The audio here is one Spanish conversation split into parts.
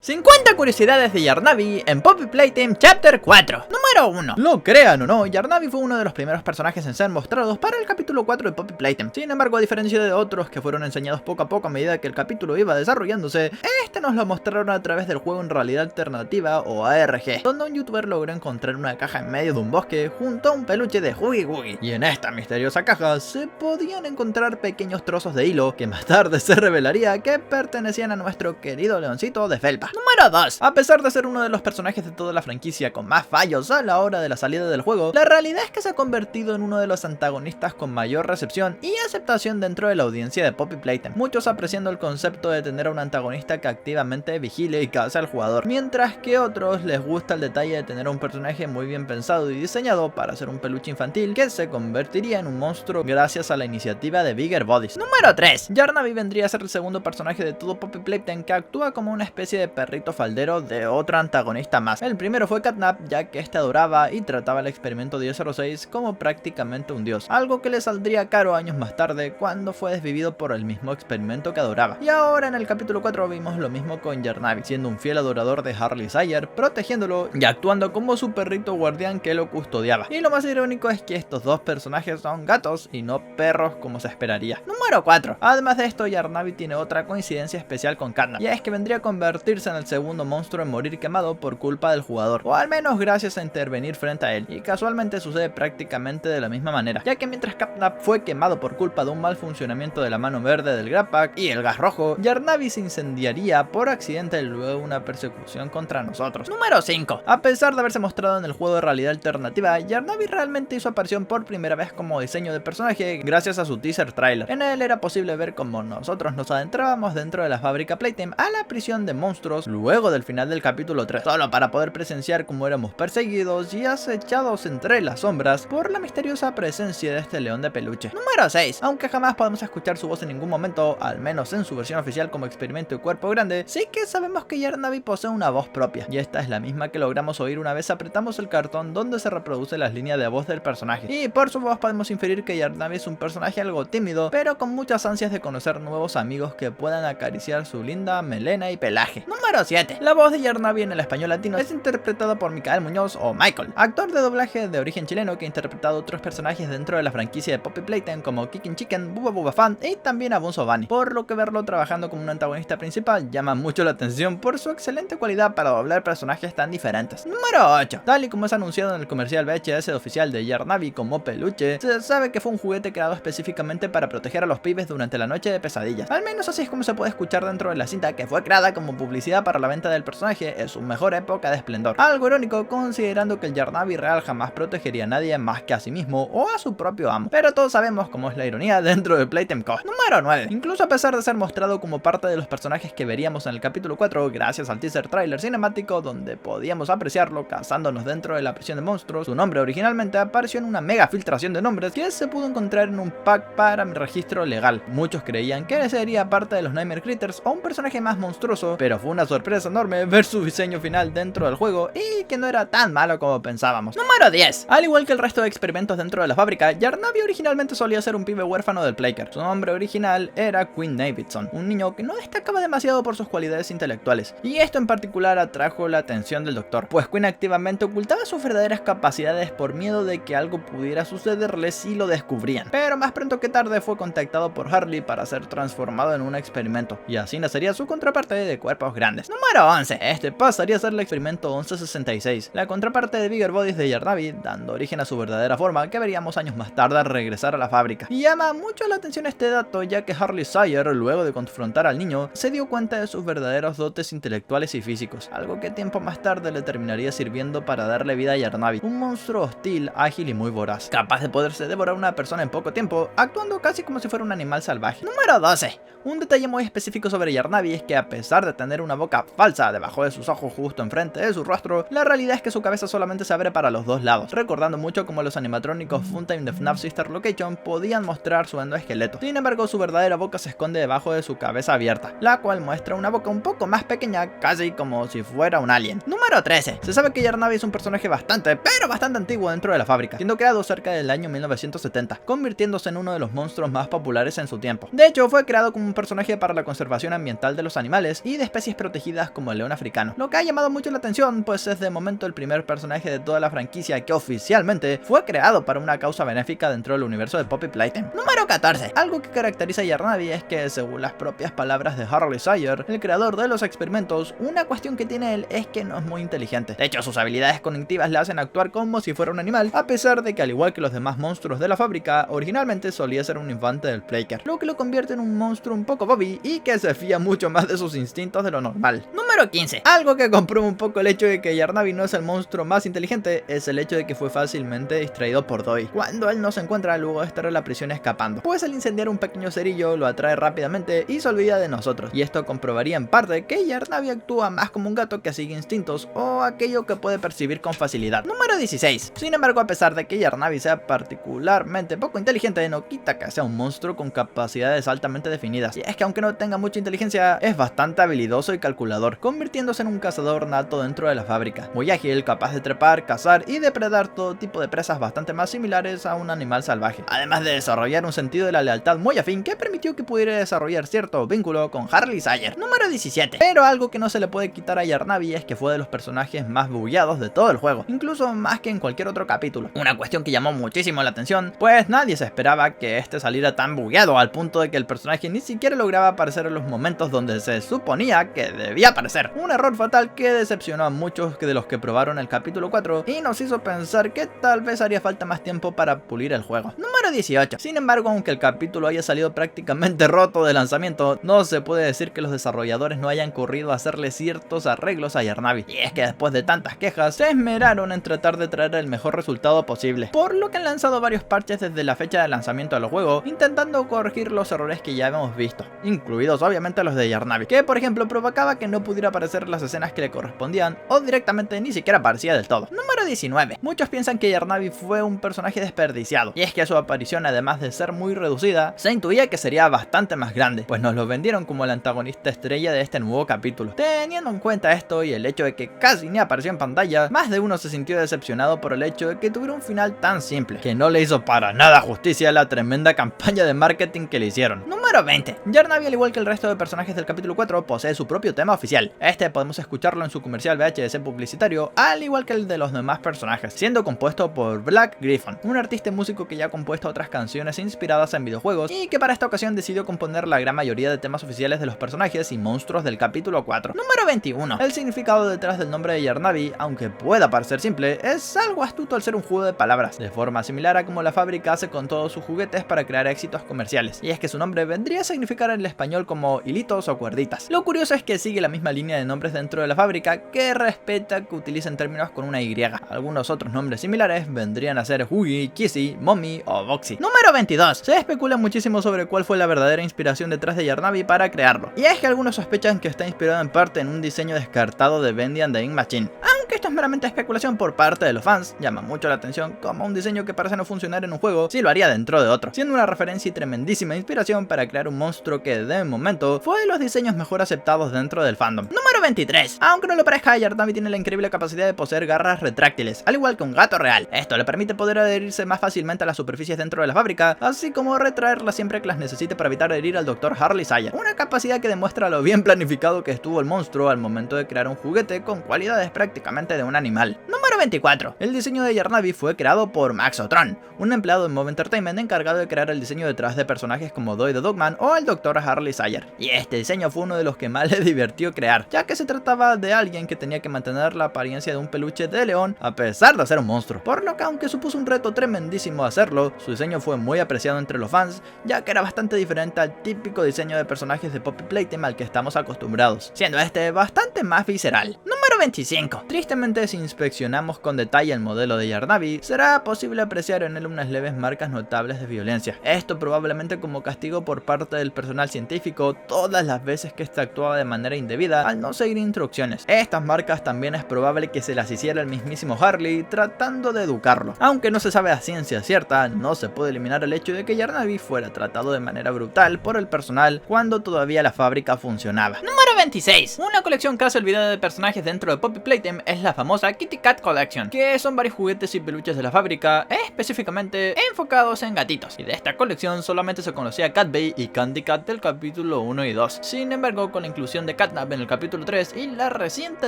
50 curiosidades de Yarnabí en Poppy Playtime Chapter 4. Número 1. Lo crean o no, Yarnabí fue uno de los primeros personajes en ser mostrados para el capítulo 4 de Poppy Playtime. Sin embargo, a diferencia de otros que fueron enseñados poco a poco a medida que el capítulo iba desarrollándose, este nos lo mostraron a través del juego en realidad alternativa o ARG, donde un youtuber logró encontrar una caja en medio de un bosque junto a un peluche de Huggy Wuggy. Y en esta misteriosa caja se podían encontrar pequeños trozos de hilo que más tarde se revelaría que pertenecían a nuestro querido leoncito de felpa. Número 2. A pesar de ser uno de los personajes de toda la franquicia con más fallos a la hora de la salida del juego, la realidad es que se ha convertido en uno de los antagonistas con mayor recepción y aceptación dentro de la audiencia de Poppy Playtime, muchos apreciando el concepto de tener a un antagonista que activamente vigile y caza al jugador, mientras que a otros les gusta el detalle de tener a un personaje muy bien pensado y diseñado para ser un peluche infantil que se convertiría en un monstruo gracias a la iniciativa de Bigger Bodies. Número 3. Yarnabí vendría a ser el segundo personaje de todo Poppy Playtime que actúa como una especie de perrito faldero de otro antagonista más. El primero fue Catnap, ya que este adoraba y trataba el experimento 1006 como prácticamente un dios, algo que le saldría caro años más tarde cuando fue desvivido por el mismo experimento que adoraba. Y ahora en el capítulo 4 vimos lo mismo con Yarnabí, siendo un fiel adorador de Harley Sire, protegiéndolo y actuando como su perrito guardián que lo custodiaba. Y lo más irónico es que estos dos personajes son gatos y no perros como se esperaría. Número 4. Además de esto, Yarnabí tiene otra coincidencia especial con Catnap, y es que vendría a convertirse en el segundo monstruo en morir quemado por culpa del jugador, o al menos gracias a intervenir frente a él, y casualmente sucede prácticamente de la misma manera, ya que mientras Catnap fue quemado por culpa de un mal funcionamiento de la mano verde del Grab Pack y el gas rojo, Yarnabí se incendiaría por accidente luego de una persecución contra nosotros. Número 5. A pesar de haberse mostrado en el juego de realidad alternativa, Yarnabí realmente hizo aparición por primera vez como diseño de personaje gracias a su teaser trailer. En él era posible ver cómo nosotros nos adentrábamos dentro de la fábrica Playtime a la prisión de monstruos luego del final del capítulo 3, solo para poder presenciar cómo éramos perseguidos y acechados entre las sombras por la misteriosa presencia de este león de peluche. Número 6. Aunque jamás podemos escuchar su voz en ningún momento, al menos en su versión oficial como experimento de cuerpo grande, sí que sabemos que Yarnabí posee una voz propia, y esta es la misma que logramos oír una vez apretamos el cartón donde se reproduce las líneas de voz del personaje. Y por su voz podemos inferir que Yarnabí es un personaje algo tímido, pero con muchas ansias de conocer nuevos amigos que puedan acariciar su linda melena y pelaje. Número 7. La voz de Yarnabí en el español latino es interpretada por Micael Muñoz o Michael, actor de doblaje de origen chileno que ha interpretado otros personajes dentro de la franquicia de Poppy Playtime como Kickin' Chicken, Bubba Bubba Fan y también a Bunso Bunny, por lo que verlo trabajando como un antagonista principal llama mucho la atención por su excelente cualidad para doblar personajes tan diferentes. Número 8. Tal y como es anunciado en el comercial VHS oficial de Yarnabí como peluche, se sabe que fue un juguete creado específicamente para proteger a los pibes durante la noche de pesadillas. Al menos así es como se puede escuchar dentro de la cinta, que fue creada como publicidad para la venta del personaje en su mejor época de esplendor. Algo irónico considerando que el Yarnabí real jamás protegería a nadie más que a sí mismo o a su propio amo. Pero todos sabemos cómo es la ironía dentro de Playtime Co. Número 9. Incluso a pesar de ser mostrado como parte de los personajes que veríamos en el capítulo 4 gracias al teaser trailer cinemático donde podíamos apreciarlo cazándonos dentro de la prisión de monstruos, su nombre originalmente apareció en una mega filtración de nombres que se pudo encontrar en un pack para mi registro legal. Muchos creían que sería parte de los Nightmare Critters o un personaje más monstruoso, pero fue una sorpresa enorme ver su diseño final dentro del juego y que no era tan malo como pensábamos. Número 10. Al igual que el resto de experimentos dentro de la fábrica, Yarnabí originalmente solía ser un pibe huérfano del Playker. Su nombre original era Quinn Davidson, un niño que no destacaba demasiado por sus cualidades intelectuales, y esto en particular atrajo la atención del doctor, pues Quinn activamente ocultaba sus verdaderas capacidades por miedo de que algo pudiera sucederle si lo descubrían. Pero más pronto que tarde fue contactado por Harley para ser transformado en un experimento, y así nacería su contraparte de cuerpos grandes. Número 11. Este pasaría a ser el experimento 1166, la contraparte de Bigger Bodies de Yarnabí, dando origen a su verdadera forma que veríamos años más tarde al regresar a la fábrica. Y llama mucho la atención este dato, ya que Harley Sire, luego de confrontar al niño, se dio cuenta de sus verdaderos dotes intelectuales y físicos, algo que tiempo más tarde le terminaría sirviendo para darle vida a Yarnabí, un monstruo hostil, ágil y muy voraz, capaz de poderse devorar a una persona en poco tiempo, actuando casi como si fuera un animal salvaje. Número 12. Un detalle muy específico sobre Yarnabí es que a pesar de tener una boca falsa debajo de sus ojos justo enfrente de su rostro, la realidad es que su cabeza solamente se abre para los dos lados, recordando mucho como los animatrónicos Funtime de FNAF Sister Location podían mostrar su endoesqueleto. Sin embargo, su verdadera boca se esconde debajo de su cabeza abierta, la cual muestra una boca un poco más pequeña, casi como si fuera un alien. Número 13. Se sabe que Yarnabí es un personaje bastante antiguo dentro de la fábrica, siendo creado cerca del año 1970, convirtiéndose en uno de los monstruos más populares en su tiempo. De hecho, fue creado como un personaje para la conservación ambiental de los animales y de especies protegidas protegidas como el león africano. Lo que ha llamado mucho la atención, pues es de momento el primer personaje de toda la franquicia que oficialmente fue creado para una causa benéfica dentro del universo de Poppy Playtime. Número 14. Algo que caracteriza a Yarnavi es que, según las propias palabras de Harley Sire, el creador de los experimentos, una cuestión que tiene él es que no es muy inteligente. De hecho, sus habilidades cognitivas le hacen actuar como si fuera un animal, a pesar de que, al igual que los demás monstruos de la fábrica, originalmente solía ser un infante del Playcare, lo que lo convierte en un monstruo un poco Bobby y que se fía mucho más de sus instintos de lo normal. Número 15. Algo que comprueba un poco el hecho de que Yarnavi no es el monstruo más inteligente es el hecho de que fue fácilmente distraído por Doi, cuando él no se encuentra luego de estar en la prisión escapando, pues al incendiar un pequeño cerillo lo atrae rápidamente y se olvida de nosotros, y esto comprobaría en parte que Yarnavi actúa más como un gato que sigue instintos o aquello que puede percibir con facilidad. Número 16. Sin embargo, a pesar de que Yarnavi sea particularmente poco inteligente, no quita que sea un monstruo con capacidades altamente definidas, y es que aunque no tenga mucha inteligencia, es bastante habilidoso y calculador, convirtiéndose en un cazador nato dentro de la fábrica, muy ágil, capaz de trepar, cazar y depredar todo tipo de presas bastante más similares a un animal salvaje, además de desarrollar un sentido de la lealtad muy afín que permitió que pudiera desarrollar cierto vínculo con Harley Sire. Número 17. Pero algo que no se le puede quitar a Yarnavi es que fue de los personajes más bugueados de todo el juego, incluso más que en cualquier otro capítulo, una cuestión que llamó muchísimo la atención, pues nadie se esperaba que este saliera tan bugueado al punto de que el personaje ni siquiera lograba aparecer en los momentos donde se suponía que debía aparecer, un error fatal que decepcionó a muchos de los que probaron el capítulo 4 y nos hizo pensar que tal vez haría falta más tiempo para pulir el juego. Número 18. Sin embargo, aunque el capítulo haya salido prácticamente roto de lanzamiento, no se puede decir que los desarrolladores no hayan corrido a hacerle ciertos arreglos a Yarnavi, y es que después de tantas quejas se esmeraron en tratar de traer el mejor resultado posible, por lo que han lanzado varios parches desde la fecha de lanzamiento del juego, intentando corregir los errores que ya hemos visto, incluidos obviamente los de Yarnavi, que por ejemplo provocaba que no pudiera aparecer las escenas que le correspondían o directamente ni siquiera aparecía del todo. Número 19. Muchos piensan que Yarnavi fue un personaje desperdiciado, y es que su aparición, además de ser muy reducida, se intuía que sería bastante más grande, pues nos lo vendieron como el antagonista estrella de este nuevo capítulo. Teniendo en cuenta esto y el hecho de que casi ni apareció en pantalla, más de uno se sintió decepcionado por el hecho de que tuviera un final tan simple, que no le hizo para nada justicia a la tremenda campaña de marketing que le hicieron. Número 20. Yarnavi, al igual que el resto de personajes del capítulo 4, posee su propio tema oficial. Este podemos escucharlo en su comercial VHS publicitario, al igual que el de los demás personajes, siendo compuesto por Black Griffon, un artista y músico que ya ha compuesto otras canciones inspiradas en videojuegos y que para esta ocasión decidió componer la gran mayoría de temas oficiales de los personajes y monstruos del capítulo 4. Número 21. El significado detrás del nombre de Yarnavi, aunque pueda parecer simple, es algo astuto al ser un juego de palabras, de forma similar a como la fábrica hace con todos sus juguetes para crear éxitos comerciales, y es que su nombre vendría a significar en el español como hilitos o cuerditas. Lo curioso es que sigue la misma línea de nombres dentro de la fábrica, que respeta que utilicen términos con una Y. Algunos otros nombres similares vendrían a ser Huggy, Kissy, Mommy o Boxy. Número 22. Se especula muchísimo sobre cuál fue la verdadera inspiración detrás de Yarnavi para crearlo, y es que algunos sospechan que está inspirado en parte en un diseño descartado de Bendy and the Ink Machine. Aunque esto es meramente especulación por parte de los fans, llama mucho la atención como un diseño que parece no funcionar en un juego si lo haría dentro de otro, siendo una referencia y tremendísima inspiración para crear un monstruo que de momento fue de los diseños mejor aceptados dentro del fandom. Número 23. Aunque no lo parezca, Yarnavi tiene la increíble capacidad de poseer garras retráctiles, al igual que un gato real. Esto le permite poder adherirse más fácilmente a las superficies dentro de la fábrica, así como retraerlas siempre que las necesite para evitar herir al Dr. Harley Sire, una capacidad que demuestra lo bien planificado que estuvo el monstruo al momento de crear un juguete con cualidades prácticamente de un animal. Número 24. El diseño de Yarnavi fue creado por Maxotron, un empleado en Mob Entertainment encargado de crear el diseño detrás de personajes como Doi the Dogman o el Dr. Harley Sire, y este diseño fue uno de los que más le divirtió crear, ya que se trataba de alguien que tenía que mantener la apariencia de un peluche de león a pesar de ser un monstruo, por lo que aunque supuso un reto tremendísimo hacerlo, su diseño fue muy apreciado entre los fans, ya que era bastante diferente al típico diseño de personajes de Poppy Playtime al que estamos acostumbrados, siendo este bastante más visceral. Número 25. Tristemente, si inspeccionamos con detalle el modelo de Yarnavi, será posible apreciar en él unas leves marcas notables de violencia. Esto probablemente como castigo por parte del personal científico todas las veces que este actuaba de manera indebida al no seguir instrucciones. Estas marcas también es probable que se las hiciera el mismísimo Harley tratando de educarlo. Aunque no se sabe a ciencia cierta, no se puede eliminar el hecho de que Yarnavi fuera tratado de manera brutal por el personal cuando todavía la fábrica funcionaba. Número 26. Una colección casi olvidada de personajes dentro de Poppy Playtime es la famosa Kitty Cat Collection, que son varios juguetes y peluches de la fábrica, específicamente enfocados en gatitos. Y de esta colección solamente se conocía Cat Bee y Candy Cat del capítulo 1 y 2. Sin embargo, con la inclusión de Catnap en el capítulo 3 y la reciente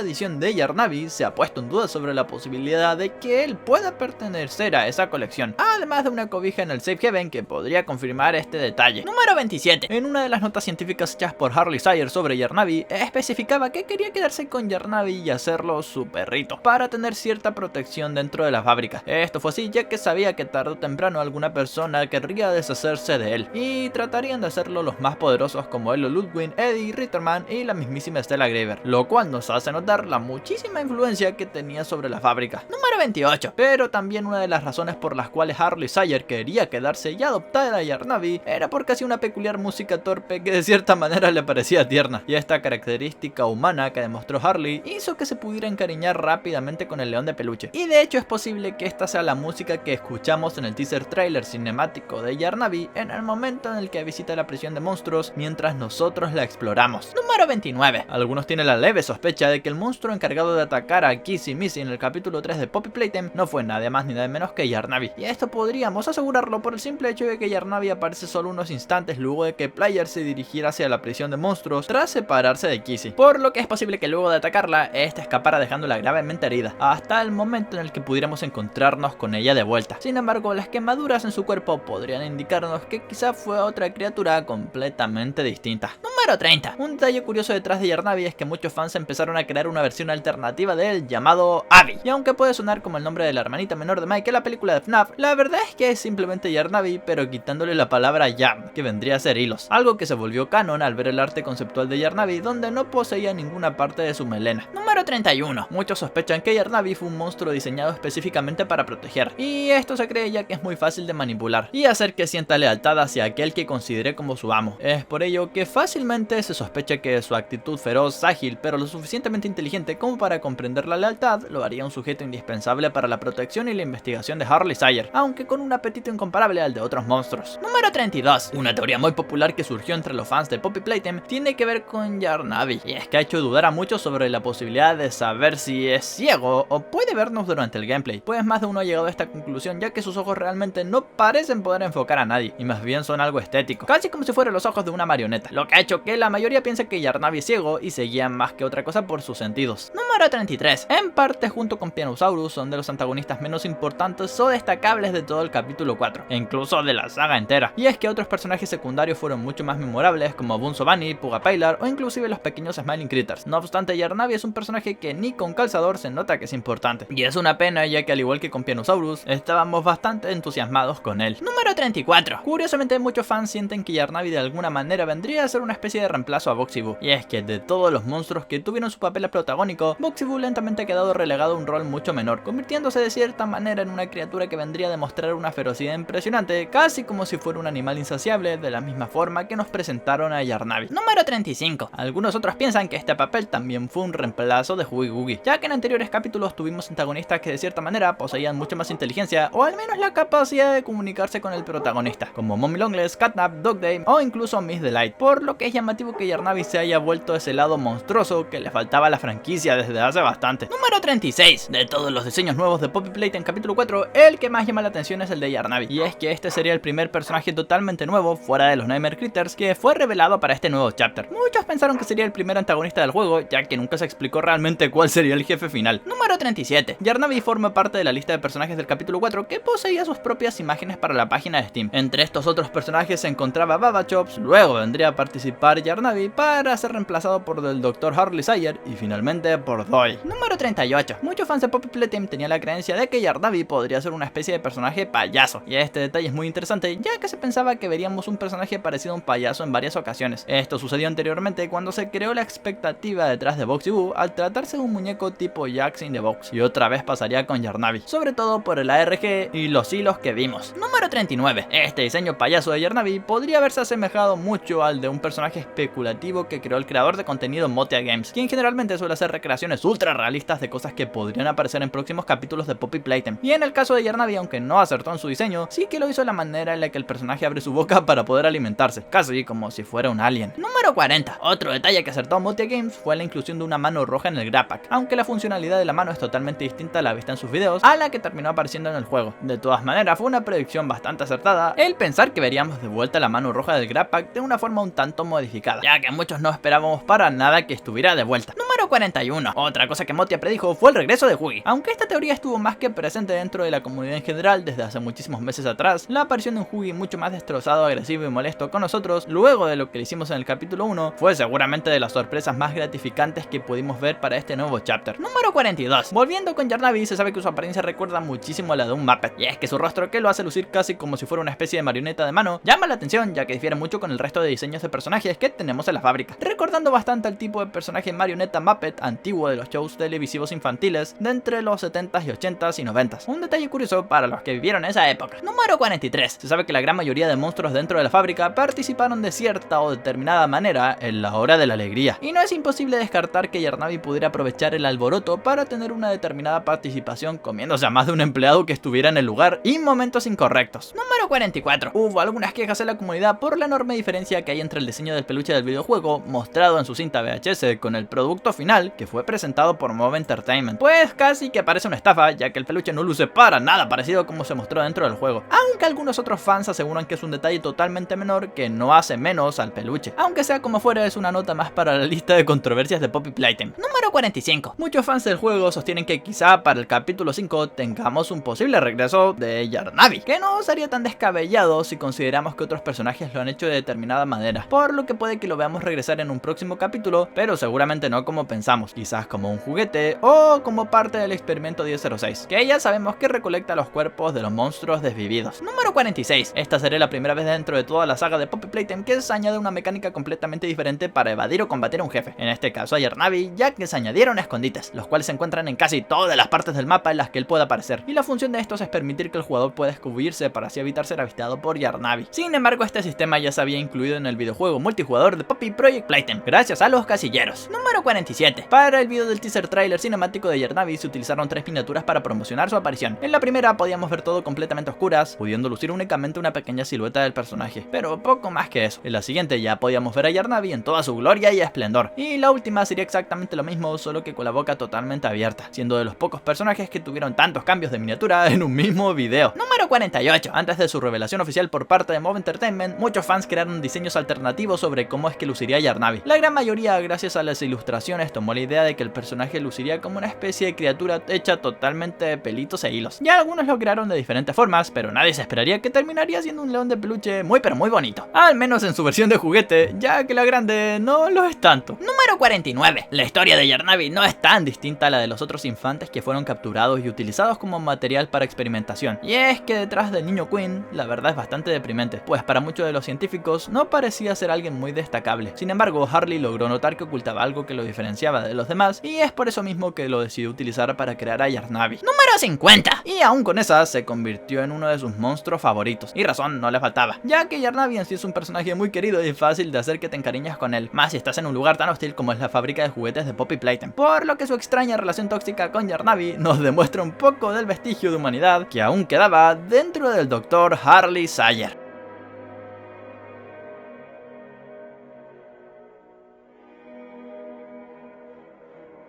edición de Yarnaby, se ha puesto en duda sobre la posibilidad de que él pueda pertenecer a esa colección, además de una cobija en el Safe Haven que podría confirmar este detalle. Número 27. En una de las notas científicas hechas por Harley Sire sobre Yarnaby, especificaba que quería quedarse con Yarnaby y hacerlo su perrito, para tener cierta protección dentro de la fábrica. Esto fue así ya que sabía que tarde o temprano alguna persona querría deshacerse de él, y tratarían de hacerlo los más poderosos como Elo Ludwig, Eddie Ritterman y la mismísima Stella Graver, lo cual nos hace notar la muchísima influencia que tenía sobre la fábrica. Número 28. Pero también una de las razones por las cuales Harley Sire quería quedarse y adoptar a Yarnaby era porque hacía una peculiar música torpe que de cierta manera le parecía tierna, y esta característica humana que demostró Harley hizo que se pudiera encariñar rápidamente con el león de peluche. Y de hecho es posible que esta sea la música que escuchamos en el teaser trailer cinemático de Yarnaby en el momento en el que visita la prisión de monstruos mientras nosotros la exploramos. Número 29. Algunos tienen la leve sospecha de que el monstruo encargado de atacar a Kissy Missy en el capítulo 3 de Poppy Playtime no fue nada más ni nada menos que Yarnaby, y esto podríamos asegurarlo por el simple hecho de que Yarnaby aparece solo unos instantes luego de que Player se dirigiera hacia la prisión de monstruos tras separarse de Kissy, por lo que es posible que luego de atacarla, esta escapara dejándola gravemente herida, hasta el momento en el que pudiéramos encontrarnos con ella de vuelta. Sin embargo, las quemaduras en su cuerpo podrían indicarnos que quizá fue otra criatura completamente distinta. Número 30. Un detalle curioso detrás de Yarnaby es que muchos fans empezaron a crear una versión alternativa de él llamado Abby, y aunque puede sonar como el nombre de la hermanita menor de Mike en la película de FNAF, la verdad es que es simplemente Yarnaby, pero quitándole la palabra Yarn, que vendría a ser hilos, algo que se volvió canon al ver el arte conceptual de Yarnaby, donde no poseía ninguna parte de su melena. Número 31. Muchos sospechan que Yarnaby fue un monstruo diseñado específicamente para proteger, y esto se cree ya que es muy fácil de manipular y hacer que sienta lealtad hacia aquel que considere como su amo. Es por ello que fácilmente se sospecha que su actitud feroz, ágil, pero lo suficientemente inteligente como para comprender la lealtad, lo haría un sujeto indispensable para la protección y la investigación de Harley Sire, aunque con un apetito incomparable al de otros monstruos. Número 32. Una teoría muy popular que surgió entre los fans de Poppy Playtime tiene que ver con Yarnaby, y es que ha hecho dudar a muchos sobre la posibilidad de saber si es ciego o puede vernos durante el gameplay, pues más de uno ha llegado a esta conclusión ya que sus ojos realmente no parecen poder enfocar a nadie, y más bien son algo estético, casi como si fueran los ojos de una marioneta, lo que ha hecho que la mayoría piense que Yarnaby es ciego y se guía más que otra cosa por sus sentidos. Número 33. En parte junto con Pianosaurus son de los antagonistas menos importantes o destacables de todo el capítulo 4, e incluso de la saga entera, y es que otros personajes secundarios fueron mucho más memorables como Bunzo Bunny, Puga Pilar o inclusive los pequeños Smiling Critters. No obstante, Yarnaby es un personaje que ni con calzador se nota que es importante, y es una pena ya que al igual que con Pianosaurus estábamos bastante entusiasmados con él. Número 34. Curiosamente muchos fans sienten que Yarnaby de alguna manera vendría a ser una especie de reemplazo a Boxy Boo, y es que de todos los monstruos que tuvieron su papel protagónico, Boxy Boo lentamente ha quedado relegado a un rol mucho menor, convirtiéndose de cierta manera en una criatura que vendría a demostrar una ferocidad impresionante, casi como si fuera un animal insaciable, de la misma forma que nos presentaron a Yarnaby. Número 35. Algunos otros piensan que este papel también fue un reemplazo de Huggy Wuggy, ya que en anteriores capítulos tuvimos antagonistas que de cierta manera poseían mucha más inteligencia, o al menos la capacidad de comunicarse con el protagonista, como Mommy Longlegs, Catnap, Dog Day o incluso Miss Delight, por lo que es llamativo que Yarnaby se haya vuelto ese lado monstruoso que le faltaba a la franquicia desde hace bastante. Número 36. De todos los diseños nuevos de Poppy Playtime capítulo 4, el que más llama la atención es el de Yarnaby, y es que este sería el primer personaje totalmente nuevo, fuera de los Nightmare Critters, que fue revelado para este nuevo chapter. Muchos pensaron que sería el primer antagonista del juego, ya que nunca se explicó realmente cuál sería el jefe final. Número 37. Yarnaby forma parte de la lista de personajes del capítulo 4 que poseía sus propias imágenes para la página de Steam. Entre estos otros personajes se encontraba Baba Chops, luego vendría a participar Yarnaby para ser reemplazado por el Dr. Harley Sire y finalmente por Doy. Número 38. Muchos fans de Poppy Playtime tenían la creencia de que Yarnaby podría ser una especie de personaje payaso, y este detalle es muy interesante ya que se pensaba que veríamos un personaje parecido a un payaso en varias ocasiones. Esto sucedió anteriormente cuando se creó la expectativa detrás de Boxy Boo al tratarse de un muñeco tipo Jax in the Box, y otra vez pasaría con Yarnaby, sobre todo por el ARG y los hilos que vimos. Número 39. Este diseño payaso de Yarnaby podría haberse asemejado mucho al de un personaje especulativo que creó el creador de contenido Motia Games, quien generalmente suele hacer recreaciones ultra realistas de cosas que podrían aparecer en próximos capítulos de Poppy Playtime. Y en el caso de Yarnaby, aunque no acertó en su diseño, sí que lo hizo de la manera en la que el personaje abre su boca para poder alimentarse, casi como si fuera un alien. Número 40. Otro detalle que acertó Motia Games fue la inclusión de una mano roja en el Grappack, aunque la funcionalidad de la mano es totalmente distinta a la vista en sus videos a la que terminó apareciendo en el juego. De todas maneras, fue una predicción bastante acertada el pensar que veríamos de vuelta la mano roja del Grappack de una forma un tanto modificada, ya que muchos no esperábamos para nada que estuviera de vuelta. Número 41. Otra cosa que Motia predijo fue el regreso de Hughie. Aunque esta teoría estuvo más que presente dentro de la comunidad en general desde hace muchísimos meses atrás, la aparición de un Hughie mucho más destrozado, agresivo y molesto con nosotros, luego de lo que le hicimos en el capítulo 1, fue seguramente de las sorpresas más gratificantes que pudimos ver para este nuevo chapter. Número 42. Volviendo con Yarnavi, se sabe que su apariencia recuerda muchísimo a la de un Muppet, y es que su rostro, que lo hace lucir casi como si fuera una especie de marioneta de mano, llama la atención ya que difiere mucho con el resto de diseños de personajes que tenemos en la fábrica, recordando bastante al tipo de personaje marioneta Muppet antiguo de los shows televisivos infantiles de entre los 70s y 80s y 90s. Un detalle curioso para los que vivieron esa época. Número 43. Se sabe que la gran mayoría de monstruos dentro de la fábrica participaron de cierta o determinada manera en la hora de la alegría, y no es imposible descartar que Yarnavi pudiera aprovechar el alboroto para tener una determinada participación comiéndose a más de un empleado que estuviera en el lugar y momentos incorrectos. Número 44. Hubo algunas quejas en la comunidad por la enorme diferencia que hay entre el diseño del peluche del videojuego mostrado en su cinta VHS con el producto final que fue presentado por Move Entertainment, pues casi que parece una estafa, ya que el peluche no luce para nada parecido como se mostró dentro del juego, aunque algunos otros fans aseguran que es un detalle totalmente menor que no hace menos al peluche. Aunque sea como fuera, es una nota más para la lista de controversias de Poppy Playtime. Número 45. Muchos fans del juego sostienen que quizá para el capítulo 5 tengamos un posible regreso de Yarnavi, que no sería tan descabellado si consideramos que otros personajes lo han hecho de determinada manera, por lo que puede que lo veamos regresar en un próximo capítulo, pero seguramente no como pensamos, quizás como un juguete o como parte del experimento 1006, que ya sabemos que recolecta los cuerpos de los monstruos desvividos. Número 46. Esta sería la primera vez dentro de toda la saga de Poppy Playtime que se añade una mecánica completamente diferente para evadir o combatir a un jefe, en este caso a Yarnavi, ya que se añadieron escondites, los cuales se encuentran en casi todas las partes del mapa en las que él pueda aparecer, y la función de estos es permitir que el jugador pueda escubrirse para así evitar ser avistado por Yarnavi. Sin embargo, este sistema ya se había incluido en el videojuego multijugador de Poppy Project Playtime, gracias a los casilleros. Número 47. Para el video del teaser trailer cinemático de Yarnavi se utilizaron 3 miniaturas para promocionar su aparición. En la primera podíamos ver todo completamente a oscuras, pudiendo lucir únicamente una pequeña silueta del personaje, pero poco más que eso. En la siguiente ya podíamos ver a Yarnavi en toda su gloria y esplendor, y la última sería exactamente lo mismo, solo que con la boca totalmente abierta, siendo de los pocos personajes que tuvieron tantos cambios de miniatura en un mismo video. Número 48. Antes de su revelación oficial por parte de Move Entertainment, muchos fans crearon diseños alternativos sobre cómo es que luciría Yarnavi. La gran mayoría, gracias a las ilustraciones, tomó la idea de que el personaje luciría como una especie de criatura hecha totalmente de pelitos e hilos. Ya algunos lo crearon de diferentes formas, pero nadie se esperaría que terminaría siendo un león de peluche muy pero muy bonito, al menos en su versión de juguete, ya que la grande no lo es tanto. Número 49. La historia de Yarnavi no es tan distinta a la de los otros infantes que fueron capturados y utilizados como material para experimentación, y es que detrás del niño Queen la verdad es bastante deprimente, pues para muchos de los científicos no parecía ser alguien muy destacable. Sin embargo, Harley logró notar que ocultaba algo que lo diferenciaba de los demás, y es por eso mismo que lo decidió utilizar para crear a Yarnavi. Número 50. Y aún con esa se convirtió en uno de sus monstruos favoritos, y razón no le faltaba, ya que Yarnavi en sí es un personaje muy querido y fácil de hacer que te encariñes con él, más si estás en un lugar tan hostil como es la fábrica de juguetes de Poppy Playtime, por lo que su extraña relación tóxica con Yarnavi nos demuestra un poco del vestigio de humanidad que aún quedaba dentro del Dr. Harley Sayer.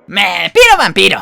¡Me piro vampiro!